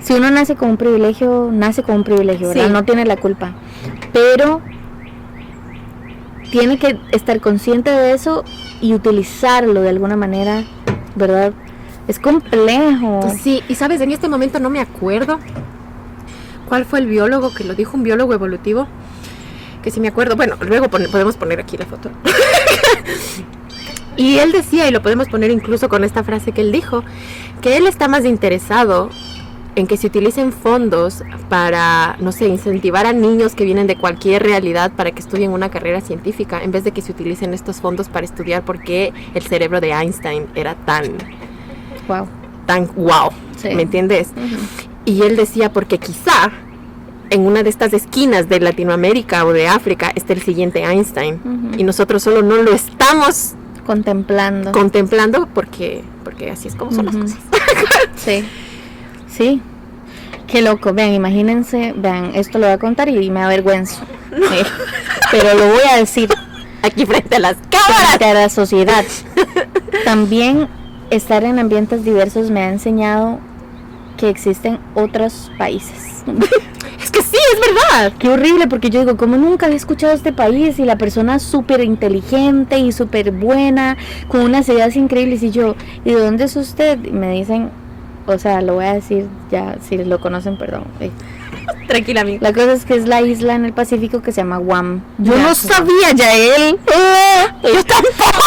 si uno nace con un privilegio, ¿verdad? Sí. No tiene la culpa. Pero tiene que estar consciente de eso y utilizarlo de alguna manera, ¿verdad? Es complejo. Sí, y sabes, en este momento no me acuerdo cuál fue el biólogo que lo dijo, un biólogo evolutivo, que sí me acuerdo, bueno, luego podemos poner aquí la foto. Y él decía, y lo podemos poner incluso con esta frase que él dijo, que él está más interesado en que se utilicen fondos para, no sé, incentivar a niños que vienen de cualquier realidad para que estudien una carrera científica, en vez de que se utilicen estos fondos para estudiar por qué el cerebro de Einstein era tan wow, sí. ¿Me entiendes? Y él decía, porque quizá en una de estas esquinas de Latinoamérica o de África está el siguiente Einstein, y nosotros solo no lo estamos contemplando porque así es como son las cosas. Sí. Sí, Qué loco, vean, imagínense, vean, esto lo voy a contar y me avergüenzo. Pero lo voy a decir Aquí frente a las cámaras. frente a la sociedad. También estar en ambientes diversos me ha enseñado que existen otros países. Es que sí, es verdad. Qué horrible, porque yo digo, como nunca había escuchado este país y la persona es súper inteligente y súper buena, con unas ideas increíbles, y yo, ¿y de dónde es usted? Y me dicen, o sea, lo voy a decir ya, si lo conocen, perdón. Tranquila, amiga. La cosa es que es la isla en el Pacífico que se llama Guam. Yo Ya, no sabía, Yael. Yo tampoco.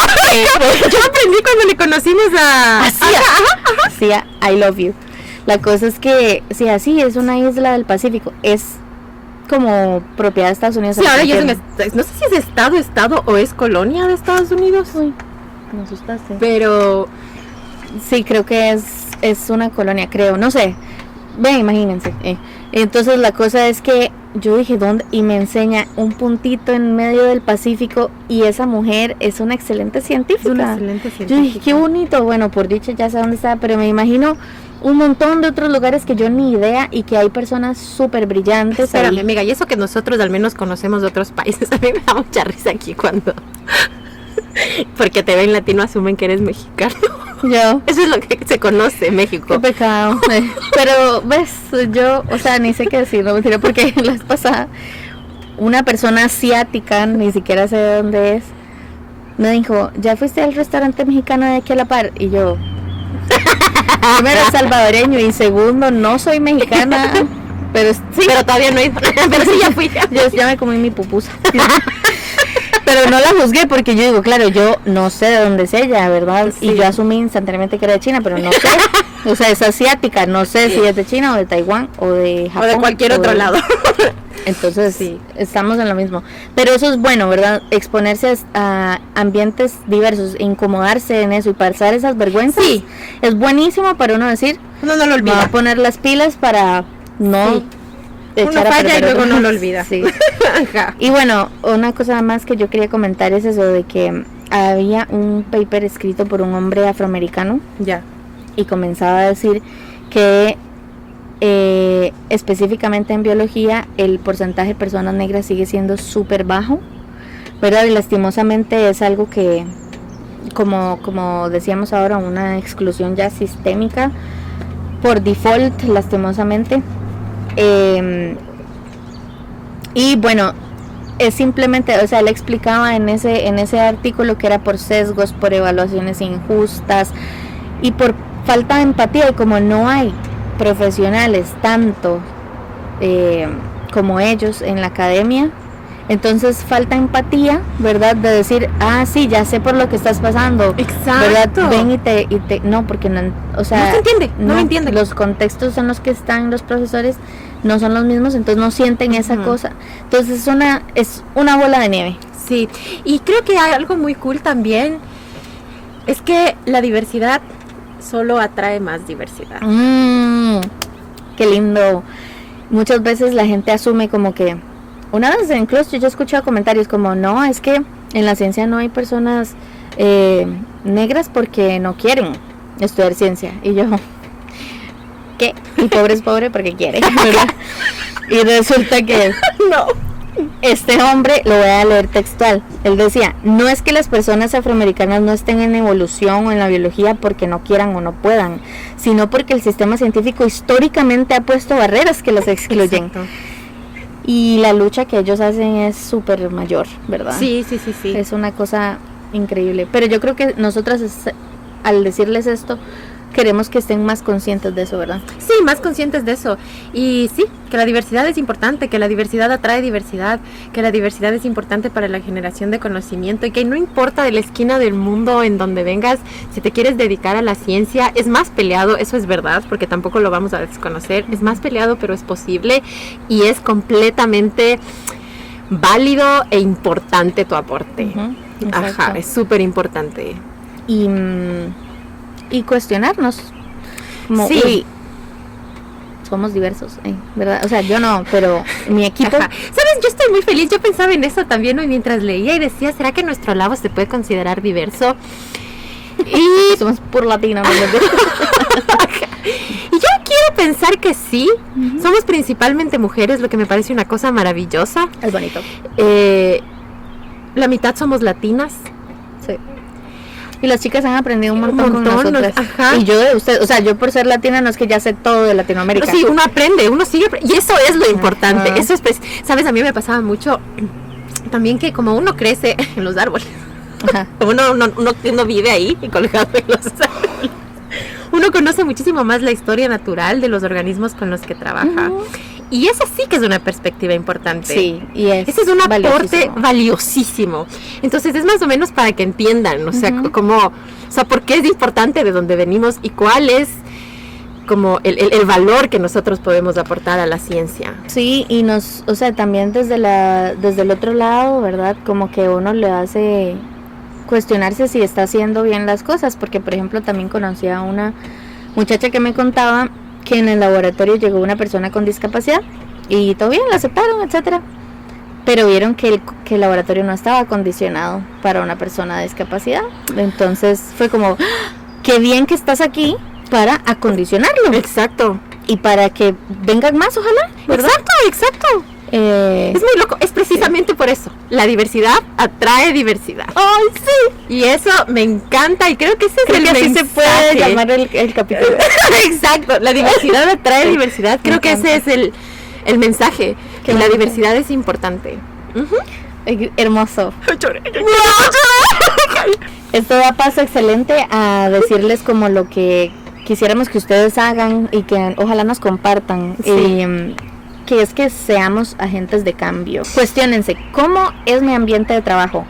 Yo aprendí cuando le conocimos a... Sí, I love you. La cosa es que, sí, así es una isla del Pacífico. Es como propiedad de Estados Unidos. Sí, ahora ya no sé si es estado o es colonia de Estados Unidos. Uy, me asustaste. Pero Sí, creo que es una colonia, creo, no sé. Ven, imagínense. Entonces la cosa es que yo dije, ¿dónde? Y me enseña un puntito en medio del Pacífico, y esa mujer es una excelente científica. es una excelente Yo dije, científica. qué bonito. Bueno, por dicha ya sé dónde está, pero me imagino un montón de otros lugares que yo ni idea, y que hay personas súper brillantes. Espérame, ahí. amiga, y eso que nosotros al menos conocemos de otros países, a mí me da mucha risa aquí cuando... Porque te ven latino, asumen que eres mexicano. Yo. Eso es lo que se conoce, México. Qué pecado. Pero, ves, yo, o sea, ni sé qué decir, no mentira, porque la vez pasada una persona asiática, ni siquiera sé de dónde es, me dijo, ¿ya fuiste al restaurante mexicano de aquí a la par? Y yo, primero salvadoreño y segundo, no soy mexicana, pero sí, Pero todavía no he ido. Pero sí, ya fui. yo ya me comí mi pupusa. Pero no la juzgué, porque yo digo, claro, yo no sé de dónde es ella, ¿verdad? Sí. Y yo asumí instantáneamente que era de China, pero no sé. O sea, es asiática, no sé si es de China o de Taiwán o de Japón. O de cualquier o otro de- lado. Entonces, Sí. estamos en lo mismo. Pero eso es bueno, ¿verdad? Exponerse a ambientes diversos, incomodarse en eso y pasar esas vergüenzas. Sí. Es buenísimo para uno decir, No lo me voy olvida. a poner las pilas para no Sí. echar Uno a falla y perder luego otro. no lo olvida. Sí. Ajá. Y bueno, una cosa más que yo quería comentar es eso de que había un paper escrito por un hombre afroamericano Ya. y comenzaba a decir que específicamente en biología el porcentaje de personas negras sigue siendo súper bajo, ¿verdad? Y lastimosamente es algo que, como decíamos ahora, una exclusión ya sistémica por default, lastimosamente. Y bueno, es simplemente, o sea, él explicaba en ese artículo que era por sesgos, por evaluaciones injustas y por falta de empatía, y como no hay profesionales tanto como ellos en la academia, entonces falta empatía, ¿verdad? De decir, ah, sí, ya sé por lo que estás pasando, ¿verdad? Exacto. Ven y te, no, porque no, o sea, No se entiende, no lo entiende. los contextos en los que están los profesores no son los mismos, entonces no sienten esa Ujú. cosa. Entonces es una bola de nieve. Sí, y creo que hay algo muy cool también, es que la diversidad solo atrae más diversidad. Qué lindo. Muchas veces la gente asume como que, una vez incluso yo he escuchado comentarios como, no, es que en la ciencia no hay personas negras porque no quieren estudiar ciencia. Y yo, ¿qué? Y pobre es pobre porque quiere, ¿verdad? Y resulta que No. este hombre, lo voy a leer textual, él decía, no es que las personas afroamericanas no estén en evolución o en la biología porque no quieran o no puedan, sino porque el sistema científico históricamente ha puesto barreras que los excluyen. Exacto. Y la lucha que ellos hacen es súper mayor, ¿verdad? Sí. Es una cosa increíble. Pero yo creo que nosotras, al decirles esto, queremos que estén más conscientes de eso, ¿verdad? Sí, más conscientes de eso. Y sí, que la diversidad es importante, que la diversidad atrae diversidad, que la diversidad es importante para la generación de conocimiento y que no importa de la esquina del mundo en donde vengas, si te quieres dedicar a la ciencia, es más peleado, eso es verdad, porque tampoco lo vamos a desconocer, es más peleado, pero es posible y es completamente válido e importante tu aporte. Ujú, Ajá, exacto. es súper importante. Y cuestionarnos. Como, Sí. uy, somos diversos, ¿verdad? O sea, yo no, pero mi equipo... Ajá. ¿Sabes? Yo estoy muy feliz. Yo pensaba en eso también hoy mientras leía y decía, ¿será que nuestro lado se puede considerar diverso? Y Somos por latino, ¿no? yo quiero pensar que sí. Somos principalmente mujeres, lo que me parece una cosa maravillosa. Es bonito. La mitad somos latinas. Sí. Y las chicas han aprendido un montón con nosotras. Ajá. Y yo de usted, o sea, yo por ser latina no es que ya sé todo de Latinoamérica. Pero sí, uno aprende, uno sigue y eso es lo importante. Ajá. Eso es, sabes, a mí me pasaba mucho también que como uno crece en los árboles. Ajá. Uno vive ahí y colgado en los árboles. Uno conoce muchísimo más la historia natural de los organismos con los que trabaja. Y esa sí que es una perspectiva importante. Sí, y ese es un aporte valiosísimo. Entonces es más o menos para que entiendan, o sea, por qué es importante de dónde venimos y cuál es como el valor que nosotros podemos aportar a la ciencia. Sí, y o sea, también desde el otro lado, ¿verdad? Como que uno le hace cuestionarse si está haciendo bien las cosas, porque por ejemplo también conocí a una muchacha que me contaba que en el laboratorio llegó una persona con discapacidad y todo bien, la aceptaron, etcétera, pero vieron que el laboratorio no estaba acondicionado para una persona de discapacidad. Entonces fue como, qué bien que estás aquí para acondicionarlo. Exacto. Y para que vengan más, ojalá, ¿verdad? Exacto. Es muy loco, es precisamente por eso. La diversidad atrae diversidad. ¡Ay, sí! Y eso me encanta y creo que ese es el mensaje. Así se puede llamar el capítulo. Exacto, la diversidad atrae diversidad. Creo que ese es el mensaje, que la diversidad es importante. Hermoso. Esto da paso excelente a decirles como lo que quisiéramos que ustedes hagan y que ojalá nos compartan. Sí. Que es que seamos agentes de cambio. Cuestiónense, ¿cómo es mi ambiente de trabajo?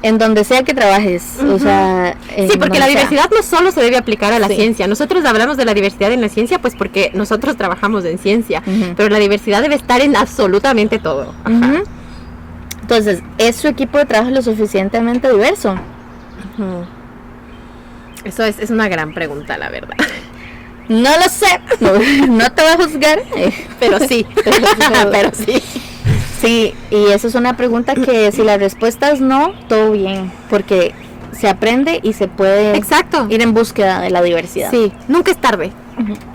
En donde sea que trabajes, o sea... Sí, porque la diversidad no solo se debe aplicar a la ciencia. Nosotros hablamos de la diversidad en la ciencia, pues porque nosotros trabajamos en ciencia, pero la diversidad debe estar en absolutamente todo. Entonces, ¿es su equipo de trabajo lo suficientemente diverso? Eso es una gran pregunta, la verdad. No lo sé, no te voy a juzgar, pero sí, pero sí. Sí, y eso es una pregunta que si la respuesta es no, todo bien, porque se aprende y se puede ir en búsqueda de la diversidad. Sí, nunca es tarde.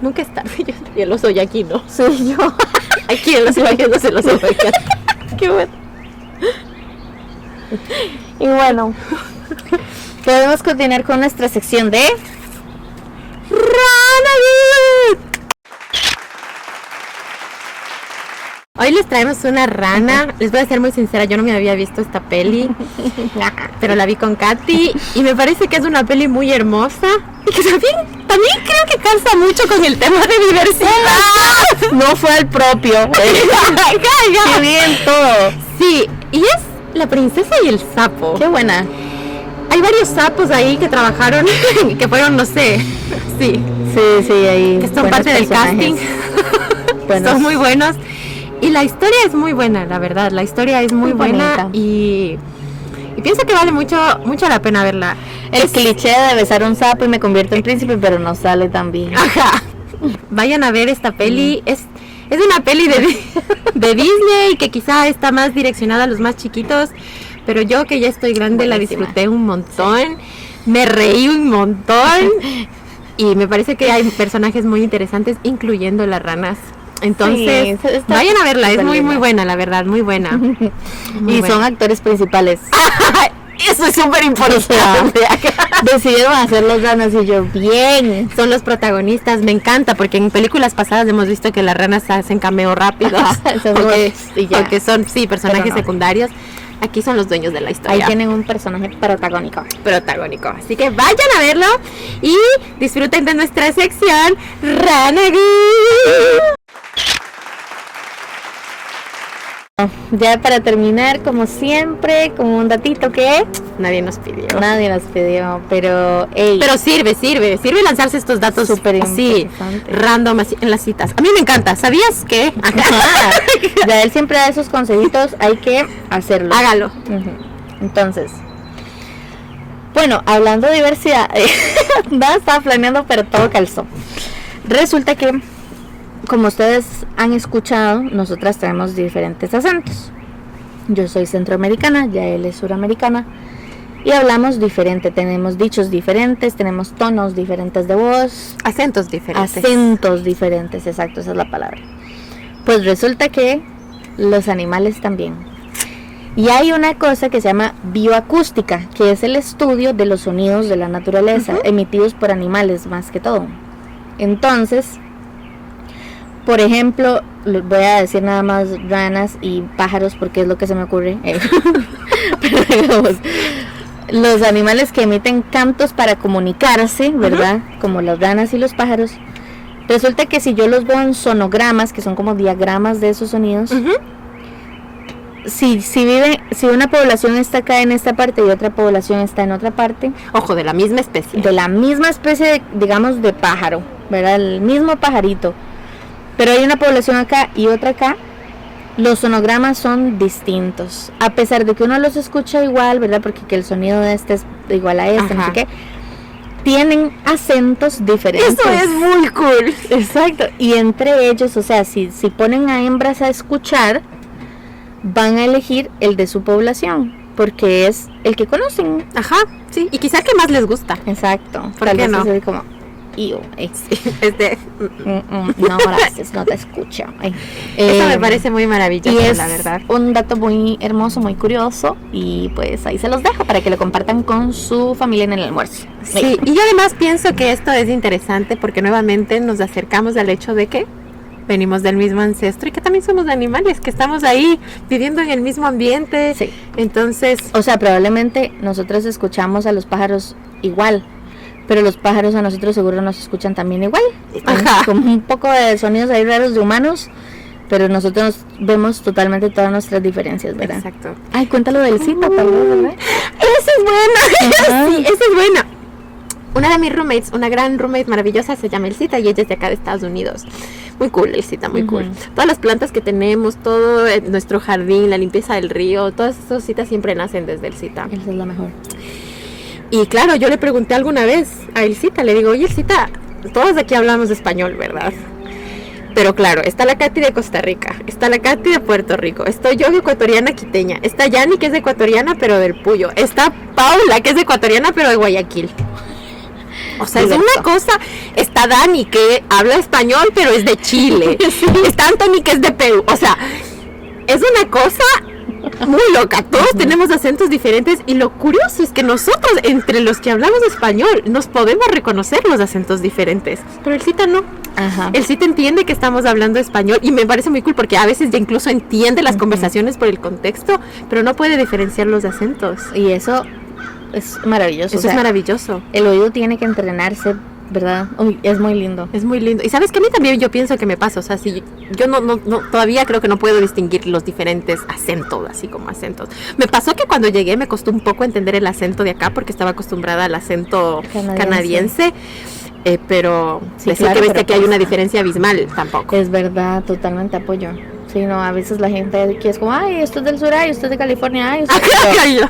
Nunca es tarde. Yo lo soy aquí, ¿no? Soy yo. Aquí en los imágenes no se los soy. Qué bueno. Y bueno, podemos continuar con nuestra sección de Rana. Hoy les traemos una rana. Les voy a ser muy sincera, yo no me había visto esta peli, pero la vi con Katy y me parece que es una peli muy hermosa y que también creo que calza mucho con el tema de diversidad. No fue el propio. Qué bien todo. Sí, y es La princesa y el sapo. Qué buena. Hay varios sapos ahí que trabajaron, que fueron, no sé, sí, ahí. Que son parte del casting. Son muy buenos. Y la historia es muy buena, la verdad. La historia es muy buena y pienso que vale mucho la pena verla. El cliché de besar un sapo y me convierto en príncipe, pero no sale tan bien. Ajá. Vayan a ver esta peli. Es una peli de Disney que quizá está más direccionada a los más chiquitos. Pero yo que ya estoy grande la disfruté un montón, me reí un montón y me parece que hay personajes muy interesantes, incluyendo las ranas. Entonces, vayan a verla, es muy buena, la verdad, muy buena. Y son actores principales. Eso es súper importante. Decidieron hacer las ranas y yo, bien. Son los protagonistas, me encanta, porque en películas pasadas hemos visto que las ranas hacen cameo rápidos, porque son, personajes secundarios. Aquí son los dueños de la historia. Ahí tienen un personaje protagónico. Así que vayan a verlo y disfruten de nuestra sección Ranagui. Ya para terminar, como siempre, como un datito que nadie nos pidió, pero hey, pero sirve lanzarse estos datos súper así random así, en las citas. A mí me encanta, ¿sabías qué? Ya él siempre da esos consejitos, hay que hacerlo. Hágalo. Entonces, bueno, hablando de diversidad, nada estaba planeando, pero todo calzó. Resulta que, como ustedes han escuchado, nosotras tenemos diferentes acentos. Yo soy centroamericana, ya él es suramericana. Y hablamos diferente, tenemos dichos diferentes, tenemos tonos diferentes de voz. Acentos diferentes. Acentos diferentes, exacto, esa es la palabra. Pues resulta que los animales también. Y hay una cosa que se llama bioacústica, que es el estudio de los sonidos de la naturaleza, emitidos por animales más que todo. Entonces, por ejemplo, voy a decir nada más ranas y pájaros porque es lo que se me ocurre. Pero digamos, los animales que emiten cantos para comunicarse, ¿verdad? Como las ranas y los pájaros. Resulta que si yo los veo en sonogramas, que son como diagramas de esos sonidos, si una población está acá en esta parte y otra población está en otra parte, ojo, de la misma especie. De la misma especie, digamos, de pájaro, ¿verdad? El mismo pajarito. Pero hay una población acá y otra acá, los sonogramas son distintos. A pesar de que uno los escucha igual, ¿verdad? Porque que el sonido de este es igual a este, no sé qué. Tienen acentos diferentes. Eso es muy cool. Exacto. Y entre ellos, o sea, si ponen a hembras a escuchar, van a elegir el de su población, porque es el que conocen. Ajá, sí. Y quizá el que más les gusta. Exacto. ¿Por qué no? Es como, no, gracias, no te escucho. Eso me parece muy maravilloso, y es la verdad. Un dato muy hermoso, muy curioso, y pues ahí se los dejo para que lo compartan con su familia en el almuerzo. Sí, y yo además pienso que esto es interesante porque nuevamente nos acercamos al hecho de que venimos del mismo ancestro y que también somos animales, que estamos ahí viviendo en el mismo ambiente. Sí. Entonces, o sea, probablemente nosotros escuchamos a los pájaros igual, pero los pájaros a nosotros seguro nos escuchan también igual. Ajá. Como un poco de sonidos ahí raros de humanos, pero nosotros vemos totalmente todas nuestras diferencias, ¿verdad? Exacto. Ay, cuéntalo del cita, tal vez, ¿verdad? Esa es buena. Sí, esa es buena. Una de mis roommates, una gran roommate maravillosa, se llama Elcita y ella es de acá de Estados Unidos. Muy cool, Elcita, muy cool. Todas las plantas que tenemos, todo nuestro jardín, la limpieza del río, todas esas citas siempre nacen desde Elcita. Esa es la mejor. Y claro, yo le pregunté alguna vez a Elcita, le digo, oye Elcita, todos aquí hablamos español, ¿verdad? Pero claro, está la Katy de Costa Rica, está la Katy de Puerto Rico, estoy yo ecuatoriana quiteña, está Yani que es ecuatoriana pero del Puyo, está Paula que es ecuatoriana pero de Guayaquil. O sea, Directo. Es una cosa, está Dani que habla español pero es de Chile, sí. Está Anthony que es de Perú, o sea, es una cosa muy loca, todos tenemos acentos diferentes y lo curioso es que nosotros, entre los que hablamos español, nos podemos reconocer los acentos diferentes, pero Elcita no. Ajá. Elcita entiende que estamos hablando español y me parece muy cool porque a veces ya incluso entiende las conversaciones por el contexto, pero no puede diferenciar los acentos. Y eso es maravilloso. Eso es maravilloso. El oído tiene que entrenarse, ¿verdad? Uy, es muy lindo. Es muy lindo. Y sabes que a mí también yo pienso que me pasa, o sea, si yo no todavía creo que no puedo distinguir los diferentes acentos, así como acentos. Me pasó que cuando llegué me costó un poco entender el acento de acá porque estaba acostumbrada al acento canadiense. Pero sí, decir claro, que ves que aquí hay pues, una diferencia abismal tampoco. Es verdad, totalmente apoyo. Sí, no, a veces la gente aquí es como, ay, esto es del sur, ay, esto es de California, ay, esto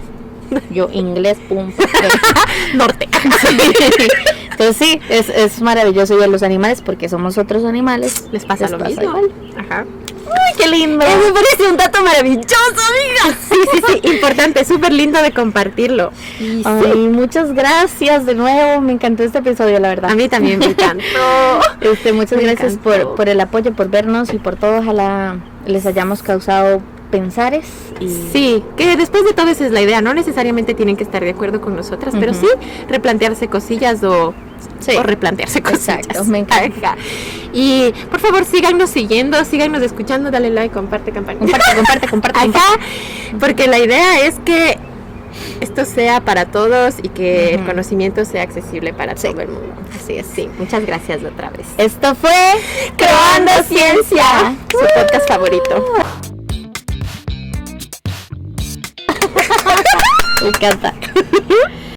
yo inglés, pum. Norte. Entonces sí, es maravilloso. Y a los animales, porque somos otros animales, les pasa lo mismo. Igual. Ajá. ¡Ay, qué lindo! Me parece un dato maravilloso, amiga. Sí, importante, súper lindo de compartirlo. Ay, muchas gracias de nuevo, me encantó este episodio, la verdad. A mí también me encantó. Muchas gracias por el apoyo, por vernos y por todo. Ojalá les hayamos causado pensares. Sí, que después de todo esa es la idea, no necesariamente tienen que estar de acuerdo con nosotras, pero sí replantearse cosillas o replantearse cosillas. Exacto, me encanta. Y por favor síganos siguiendo, síganos escuchando, dale like, comparte, campanita. Comparte. Acá, porque la idea es que esto sea para todos y que el conocimiento sea accesible para todo el mundo. Así es, sí. Muchas gracias otra vez. Esto fue Creando Ciencia, su podcast favorito. Me encanta.